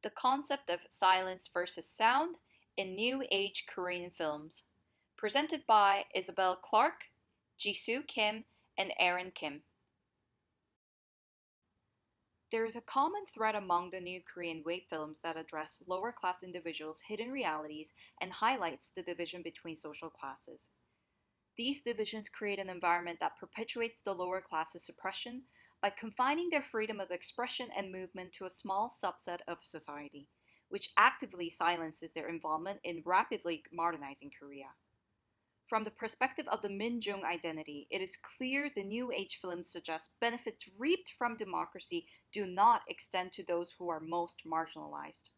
the concept of silence versus sound in New Age Korean films, presented by Isabel Clark, Jisoo Kim, and Aaron Kim. There is a common thread among the new Korean wave films that address lower class individuals' hidden realities and highlights the division between social classes. These divisions create an environment that perpetuates the lower class's suppression by confining their freedom of expression and movement to a small subset of society, which actively silences their involvement in rapidly modernizing Korea. From the perspective of the Minjung identity, it is clear the New Age films suggest benefits reaped from democracy do not extend to those who are most marginalized.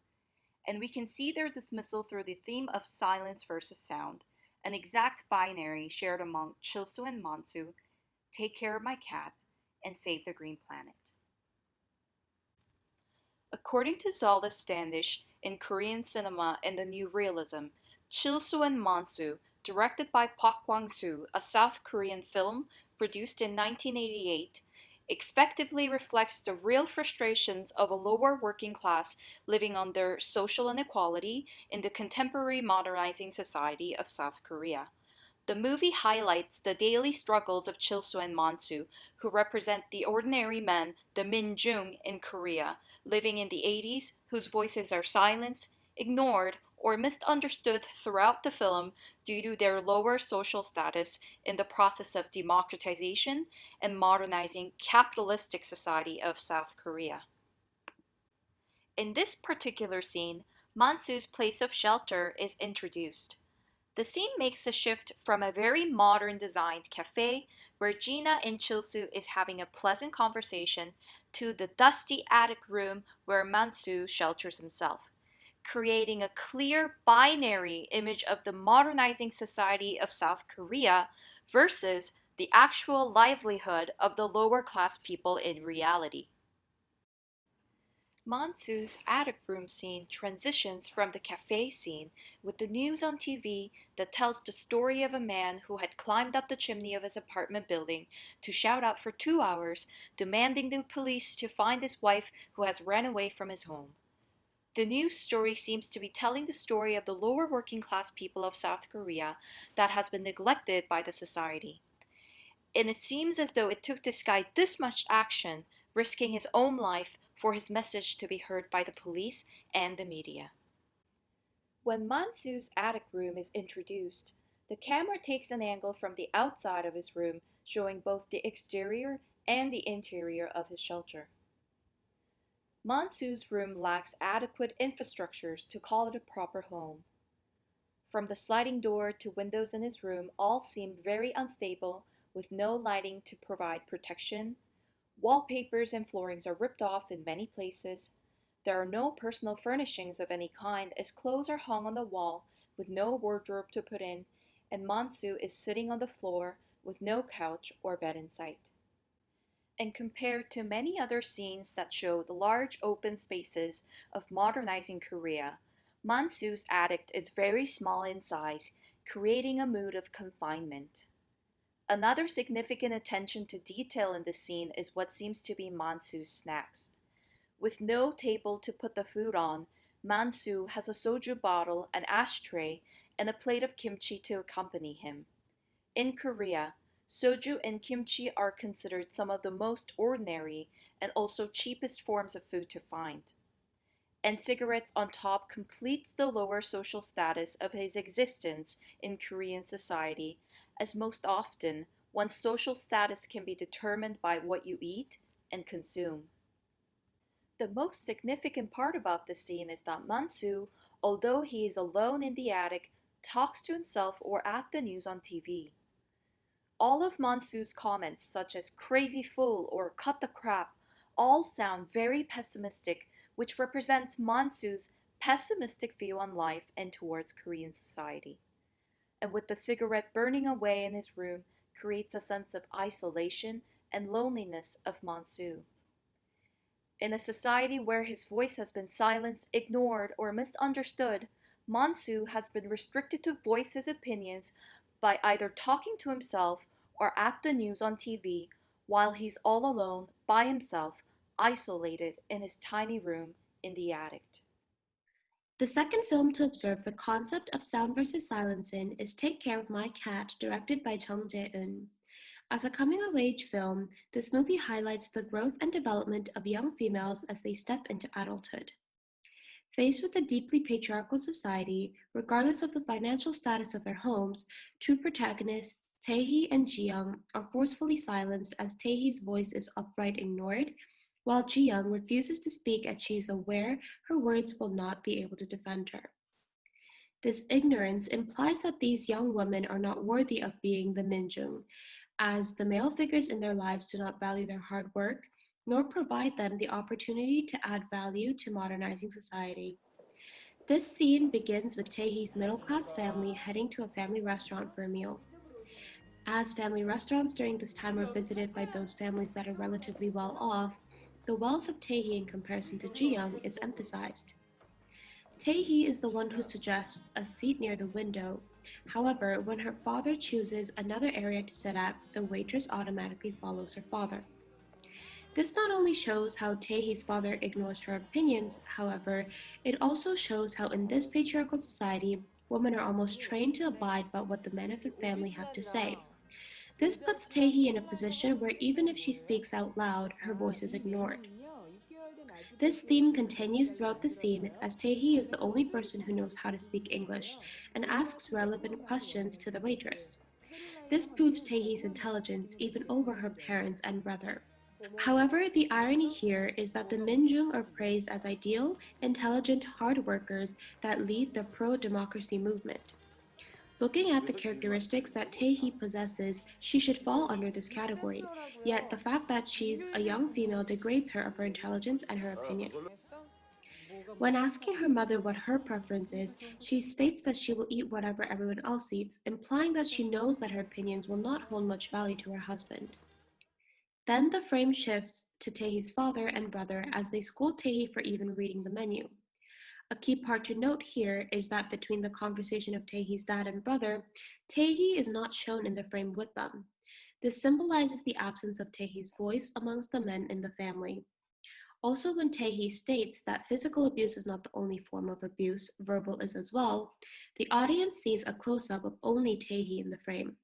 And we can see their dismissal through the theme of silence versus sound, an exact binary shared among Chilsoo and Monsu, Take Care of My Cat, and Save the Green Planet. According to Zalda Standish, in Korean cinema and the New Realism, Chilsoo and Monsu, directed by Park Kwang-soo, a South Korean film produced in 1988, effectively reflects the real frustrations of a lower working class living under social inequality in the contemporary modernizing society of South Korea. The movie highlights the daily struggles of Chilsoo and Monsu, who represent the ordinary men, the Minjung in Korea, living in the 80s, whose voices are silenced, ignored, or misunderstood throughout the film due to their lower social status in the process of democratization and modernizing capitalistic society of South Korea. In this particular scene, Mansu's place of shelter is introduced. The scene makes a shift from a very modern designed cafe where Gina in Chilsoo is having a pleasant conversation to the dusty attic room where Mansu shelters himself, creating a clear binary image of the modernizing society of South Korea versus the actual livelihood of the lower class people in reality. Mansu's attic room scene transitions from the cafe scene with the news on TV that tells the story of a man who had climbed up the chimney of his apartment building to shout out for 2 hours, demanding the police to find his wife who has ran away from his home. The news story seems to be telling the story of the lower working class people of South Korea that has been neglected by the society. And it seems as though it took this guy this much action, risking his own life, for his message to be heard by the police and the media. When Mansu's attic room is introduced, the camera takes an angle from the outside of his room, showing both the exterior and the interior of his shelter. Mansu's room lacks adequate infrastructures to call it a proper home. From the sliding door to windows in his room all seem very unstable, with no lighting to provide protection. Wallpapers and floorings are ripped off in many places. There are no personal furnishings of any kind as clothes are hung on the wall with no wardrobe to put in, and Mansu is sitting on the floor with no couch or bed in sight. And compared to many other scenes that show the large open spaces of modernizing Korea, Mansu's attic is very small in size, creating a mood of confinement. Another significant attention to detail in this scene is what seems to be Mansu's snacks. With no table to put the food on, Mansu has a soju bottle, an ashtray, and a plate of kimchi to accompany him. In Korea, soju and kimchi are considered some of the most ordinary and also cheapest forms of food to find. And cigarettes on top completes the lower social status of his existence in Korean society, as most often one's social status can be determined by what you eat and consume. The most significant part about this scene is that Mansu, although he is alone in the attic, talks to himself or at the news on TV. All of Mansu's comments, such as crazy fool or cut the crap, all sound very pessimistic, which represents Mansu's pessimistic view on life and towards Korean society. And with the cigarette burning away in his room creates a sense of isolation and loneliness of Mansu. In a society where his voice has been silenced, ignored, or misunderstood, Mansu has been restricted to voice his opinions by either talking to himself or at the news on TV while he's all alone by himself, isolated in his tiny room in the attic. The second film to observe the concept of sound versus silence in is Take Care of My Cat, directed by Chung Jae-eun. As a coming-of-age film, this movie highlights the growth and development of young females as they step into adulthood. Faced with a deeply patriarchal society, regardless of the financial status of their homes, two protagonists, Tae-hee and Ji-young, are forcefully silenced as Tae-hee's voice is outright ignored, while Ji-young refuses to speak as she is aware her words will not be able to defend her. This ignorance implies that these young women are not worthy of being the Minjung, as the male figures in their lives do not value their hard work, nor provide them the opportunity to add value to modernizing society. This scene begins with Taehee's middle-class family heading to a family restaurant for a meal. As family restaurants during this time are visited by those families that are relatively well off, the wealth of Taehee in comparison to Jiyoung is emphasized. Taehee is the one who suggests a seat near the window. However, when her father chooses another area to sit at, the waitress automatically follows her father. This not only shows how Taehee's father ignores her opinions, however, it also shows how in this patriarchal society, women are almost trained to abide by what the men of the family have to say. This puts Taehee in a position where even if she speaks out loud, her voice is ignored. This theme continues throughout the scene as Taehee is the only person who knows how to speak English and asks relevant questions to the waitress. This proves Taehee's intelligence even over her parents and brother. However, the irony here is that the Minjung are praised as ideal, intelligent hard workers that lead the pro-democracy movement. Looking at the characteristics that Tae-hee possesses, she should fall under this category, yet the fact that she's a young female degrades her of her intelligence and her opinion. When asking her mother what her preference is, she states that she will eat whatever everyone else eats, implying that she knows that her opinions will not hold much value to her husband. Then the frame shifts to Taehee's father and brother as they scold Taehee for even reading the menu. A key part to note here is that between the conversation of Taehee's dad and brother, Taehee is not shown in the frame with them. This symbolizes the absence of Taehee's voice amongst the men in the family. Also, when Taehee states that physical abuse is not the only form of abuse, verbal is as well, the audience sees a close-up of only Taehee in the frame.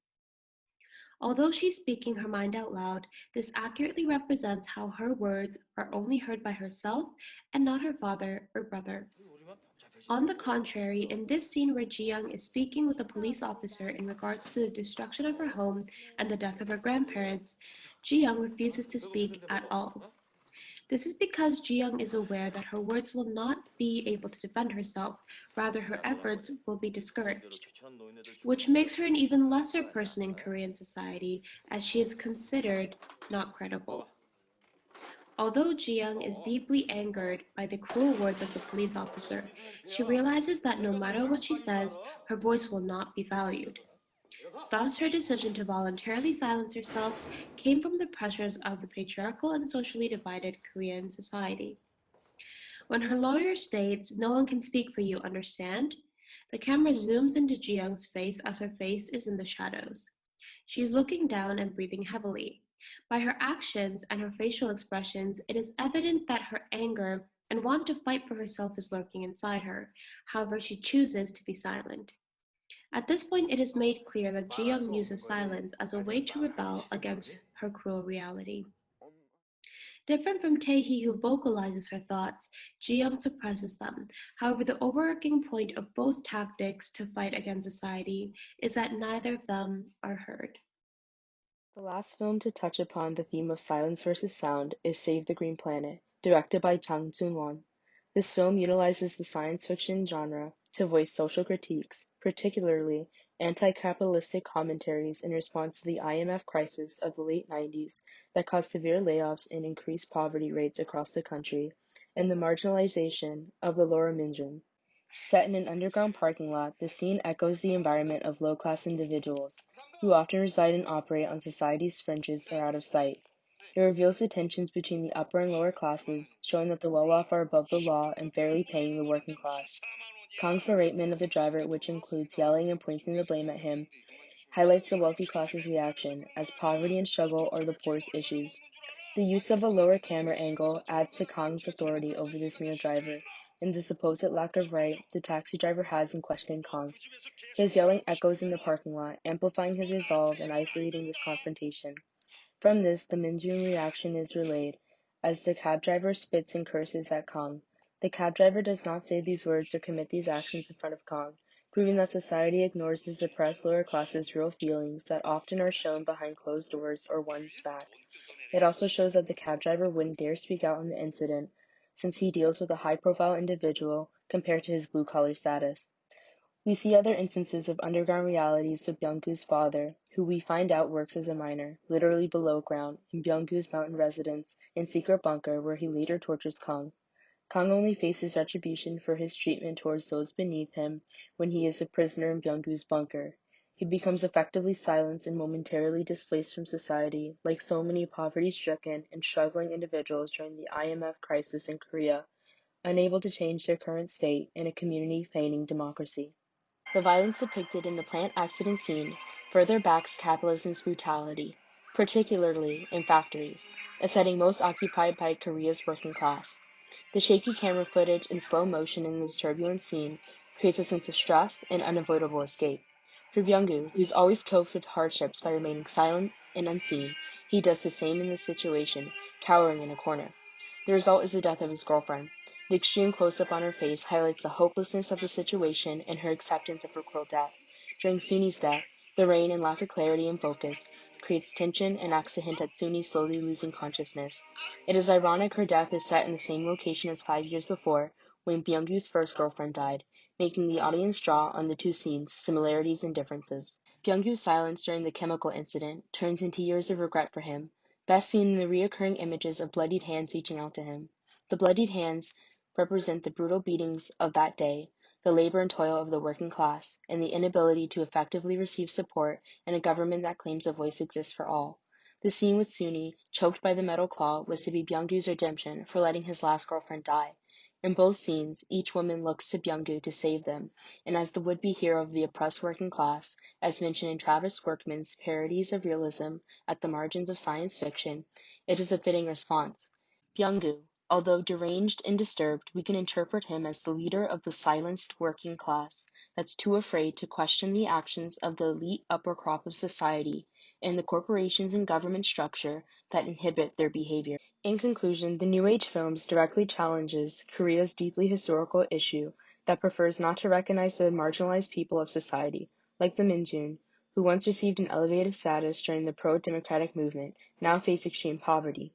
Although she's speaking her mind out loud, this accurately represents how her words are only heard by herself and not her father or brother. On the contrary, in this scene where Ji-young is speaking with a police officer in regards to the destruction of her home and the death of her grandparents, Ji-young refuses to speak at all. This is because Ji-young is aware that her words will not be able to defend herself, rather her efforts will be discouraged, which makes her an even lesser person in Korean society as she is considered not credible. Although Ji-young is deeply angered by the cruel words of the police officer, she realizes that no matter what she says, her voice will not be valued. Thus, her decision to voluntarily silence herself came from the pressures of the patriarchal and socially divided Korean society. When her lawyer states, "No one can speak for you, understand?" the camera zooms into Ji-young's face as her face is in the shadows. She is looking down and breathing heavily. By her actions and her facial expressions, it is evident that her anger and want to fight for herself is lurking inside her. However, she chooses to be silent. At this point, it is made clear that Ji-young uses silence as a way to rebel against her cruel reality. Different from Tae-hee, who vocalizes her thoughts, Ji-young suppresses them. However, the overarching point of both tactics to fight against society is that neither of them are heard. The last film to touch upon the theme of silence versus sound is Save the Green Planet, directed by Jang Soon-won. This film utilizes the science fiction genre to voice social critiques, particularly anti-capitalistic commentaries in response to the IMF crisis of the late 90s that caused severe layoffs and increased poverty rates across the country, and the marginalization of the lower Minjung. Set in an underground parking lot, the scene echoes the environment of low-class individuals, who often reside and operate on society's fringes or out of sight. It reveals the tensions between the upper and lower classes, showing that the well-off are above the law and fairly paying the working class. Kang's beratement of the driver, which includes yelling and pointing the blame at him, highlights the wealthy class's reaction, as poverty and struggle are the poorest issues. The use of a lower camera angle adds to Kang's authority over this male driver, and the supposed lack of right the taxi driver has in questioning Kang. His yelling echoes in the parking lot, amplifying his resolve and isolating this confrontation. From this, the Minjun reaction is relayed, as the cab driver spits and curses at Kang. The cab driver does not say these words or commit these actions in front of Kang, proving that society ignores the suppressed lower classes' real feelings that often are shown behind closed doors or one's back. It also shows that the cab driver wouldn't dare speak out on the incident, since he deals with a high-profile individual compared to his blue-collar status. We see other instances of underground realities with Byung-goo's father, who we find out works as a miner, literally below ground, in Byung-goo's mountain residence and secret bunker where he later tortures Kang. Kang only faces retribution for his treatment towards those beneath him when he is a prisoner in Byung-goo's bunker. He becomes effectively silenced and momentarily displaced from society, like so many poverty-stricken and struggling individuals during the IMF crisis in Korea, unable to change their current state in a community feigning democracy. The violence depicted in the plant accident scene further backs capitalism's brutality, particularly in factories, a setting most occupied by Korea's working class. The shaky camera footage in slow motion in this turbulent scene creates a sense of stress and unavoidable escape. For Byung-gu, who's always coped with hardships by remaining silent and unseen, he does the same in this situation, cowering in a corner. The result is the death of his girlfriend. The extreme close-up on her face highlights the hopelessness of the situation and her acceptance of her cruel death. During Suni's death, the rain and lack of clarity and focus creates tension and acts to hint at Suni slowly losing consciousness. It is ironic her death is set in the same location as 5 years before, when Byung-goo's first girlfriend died, making the audience draw on the two scenes' similarities and differences. Byung-goo's silence during the chemical incident turns into years of regret for him, best seen in the reoccurring images of bloodied hands reaching out to him. The bloodied hands represent the brutal beatings of that day, the labor and toil of the working class, and the inability to effectively receive support in a government that claims a voice exists for all. The scene with Suni, choked by the metal claw, was to be Byung-goo's redemption for letting his last girlfriend die. In both scenes, each woman looks to Byung-gu to save them, and as the would-be hero of the oppressed working class, as mentioned in Travis Workman's Parodies of Realism at the Margins of Science Fiction, it is a fitting response. Byung-gu, although deranged and disturbed, we can interpret him as the leader of the silenced working class that's too afraid to question the actions of the elite upper crop of society and the corporations and government structure that inhibit their behavior. In conclusion, the New Age films directly challenges Korea's deeply historical issue that prefers not to recognize the marginalized people of society, like the Minjun, who once received an elevated status during the pro-democratic movement, now face extreme poverty.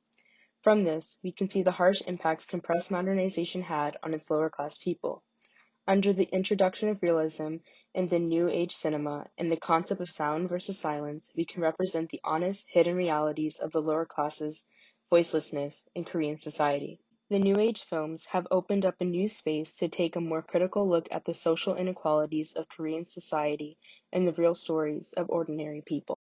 From this, we can see the harsh impacts compressed modernization had on its lower-class people. Under the introduction of realism in the New Age cinema and the concept of sound versus silence, we can represent the honest, hidden realities of the lower classes' voicelessness in Korean society. The New Age films have opened up a new space to take a more critical look at the social inequalities of Korean society and the real stories of ordinary people.